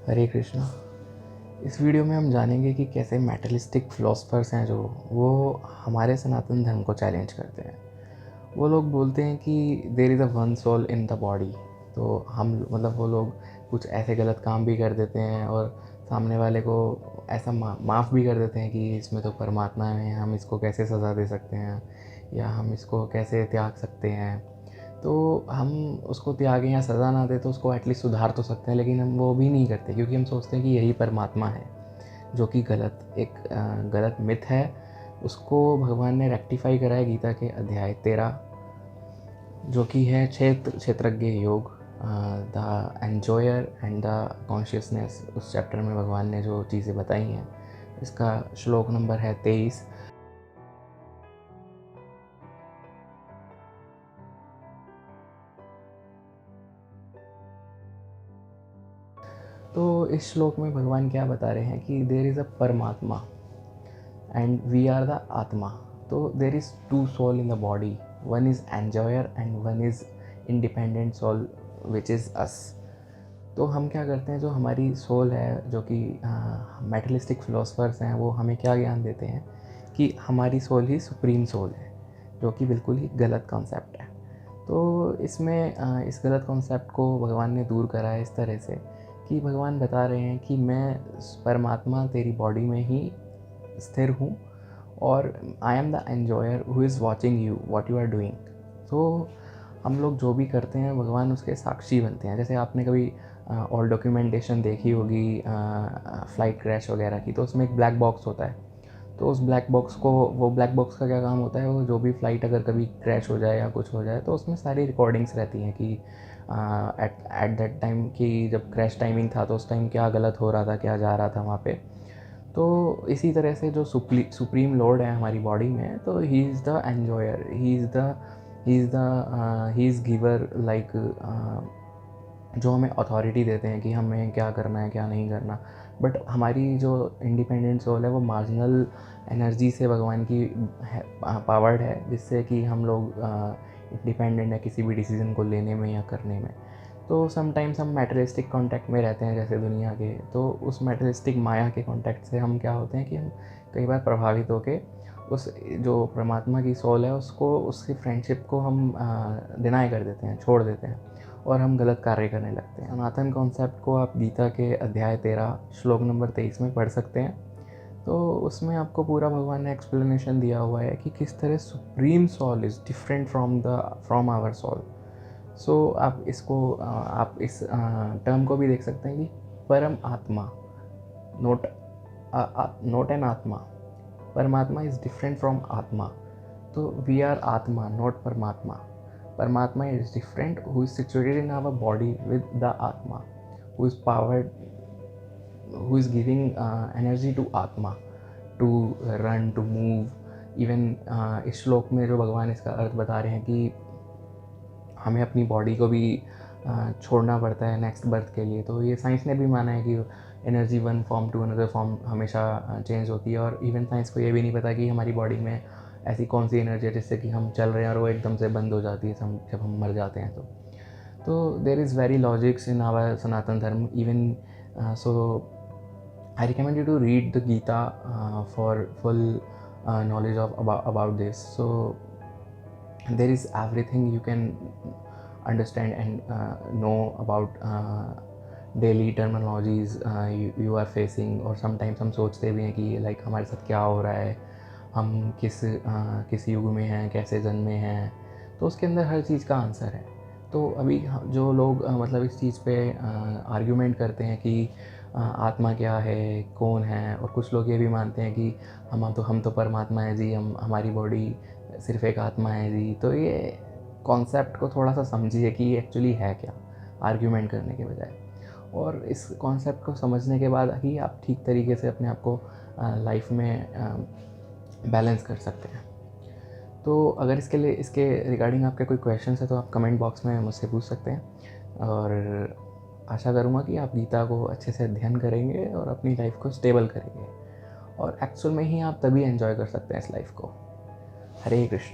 हरे कृष्णा। इस वीडियो में हम जानेंगे कि कैसे मेटलिस्टिक फिलोसफर्स हैं जो वो हमारे सनातन धर्म को चैलेंज करते हैं। वो लोग बोलते हैं कि there is a one soul in the body. तो हम मतलब वो लोग कुछ ऐसे गलत काम भी कर देते हैं और सामने वाले को ऐसा माफ़ भी कर देते हैं कि इसमें तो परमात्मा है, हम इसको कैसे सज़ा दे सकते हैं या हम इसको कैसे त्याग सकते हैं। तो हम उसको त्यागें या सज़ा ना दें तो उसको एटलीस्ट सुधार तो सकते हैं, लेकिन हम वो भी नहीं करते क्योंकि हम सोचते हैं कि यही परमात्मा है, जो कि गलत मिथ है। उसको भगवान ने रेक्टिफाई करा है गीता के अध्याय 13, जो कि है क्षेत्रज्ञ योग, the enjoyer and the consciousness. उस चैप्टर में भगवान ने जो चीज़ें बताई हैं, इसका श्लोक नंबर है 23। तो इस श्लोक में भगवान क्या बता रहे हैं कि देयर इज़ अ परमात्मा and we are the atma. तो there is two soul in the body, one is enjoyer and one is independent soul which is us. तो हम क्या करते हैं, जो हमारी सोल है, जो कि मेटलिस्टिक फिलोसफर्स हैं, वो हमें क्या ज्ञान देते हैं कि हमारी सोल ही सुप्रीम सोल है, जो कि बिल्कुल ही गलत कॉन्सेप्ट है। तो इस गलत कॉन्सेप्ट को भगवान ने दूर करा है इस तरह से कि भगवान बता रहे हैं कि मैं परमात्मा तेरी बॉडी में ही स्थिर हूँ और I am the enjoyer who is watching you what you are doing. तो हम लोग जो भी करते हैं, भगवान उसके साक्षी बनते हैं। जैसे आपने कभी ऑल डॉक्यूमेंटेशन देखी होगी फ़्लाइट क्रैश वगैरह की, तो उसमें एक ब्लैक बॉक्स होता है। तो उस ब्लैक बॉक्स का क्या काम होता है, वो जो भी फ़्लाइट अगर कभी क्रैश हो जाए या कुछ हो जाए तो उसमें सारी रिकॉर्डिंग्स रहती हैं कि एट एट दैट टाइम कि जब क्रैश टाइमिंग था तो उस टाइम क्या गलत हो रहा था, क्या जा रहा था वहाँ पे। तो इसी तरह से जो सुप्रीम लॉर्ड है हमारी बॉडी में, तो he is the enjoyer, he is giver, like जो हमें अथॉरिटी देते हैं कि हमें क्या करना है क्या नहीं करना। बट हमारी जो इंडिपेंडेंट सोल है वो मार्जिनल एनर्जी से भगवान की पावर्ड है, जिससे कि हम लोग इंडिपेंडेंट है किसी भी डिसीज़न को लेने में या करने में। तो समटाइम्स हम मैटेरियलिस्टिक कांटेक्ट में रहते हैं जैसे दुनिया के, तो उस मैटेरियलिस्टिक माया के कांटेक्ट से हम क्या होते हैं कि हम कई बार प्रभावित होकर उस जो परमात्मा की सोल है उसको, उसकी फ्रेंडशिप को हम डिनाई कर देते हैं, छोड़ देते हैं और हम गलत कार्य करने लगते हैं। सनातन कॉन्सेप्ट को आप गीता के अध्याय 13 श्लोक नंबर 23 में पढ़ सकते हैं। तो उसमें आपको पूरा भगवान ने एक्सप्लेनेशन दिया हुआ है कि किस तरह supreme soul is different from our soul. So आप इस टर्म को भी देख सकते हैं कि परम आत्मा, नोट नोट एन आत्मा। परमात्मा इज़ डिफरेंट फ्रॉम आत्मा। तो वी आर आत्मा, नॉट परमात्मा। Paramatma is different, who is situated in our body with the Atma, who is powered, who is giving energy to Atma to run, to move. Even इस श्लोक में जो भगवान इसका अर्थ बता रहे हैं कि हमें अपनी बॉडी को भी छोड़ना पड़ता है नेक्स्ट बर्थ के लिए। तो ये साइंस ने भी माना है कि energy one form to another form हमेशा चेंज होती है। और इवन साइंस को ये भी नहीं पता कि हमारी बॉडी में ऐसी कौन सी एनर्जी है जिससे कि हम चल रहे हैं और वो एकदम से बंद हो जाती है जब हम मर जाते हैं। तो there is very logics in our Sanatan dharma even. So I recommend you to read the Gita for full knowledge of about this. So there is everything you can understand and know about daily terminologies you are facing. और sometimes हम सोचते भी हैं कि like हमारे साथ क्या हो रहा है, हम किस युग में हैं, कैसे जन्मे हैं। तो उसके अंदर हर चीज़ का आंसर है। तो अभी जो लोग मतलब इस चीज़ पे आर्ग्यूमेंट करते हैं कि आत्मा क्या है, कौन है, और कुछ लोग ये भी मानते हैं कि हम तो परमात्मा है जी, हमारी बॉडी सिर्फ एक आत्मा है जी। तो ये कॉन्सेप्ट को थोड़ा सा समझिए कि ये एक्चुअली है क्या, आर्ग्यूमेंट करने के बजाय। और इस कॉन्सेप्ट को समझने के बाद ही आप ठीक तरीके से अपने आप को लाइफ में बैलेंस कर सकते हैं। तो अगर इसके रिगार्डिंग आपके कोई क्वेश्चंस है तो आप कमेंट बॉक्स में मुझसे पूछ सकते हैं। और आशा करूँगा कि आप गीता को अच्छे से अध्ययन करेंगे और अपनी लाइफ को स्टेबल करेंगे, और एक्चुअल में ही आप तभी एंजॉय कर सकते हैं इस लाइफ को। हरे कृष्णा।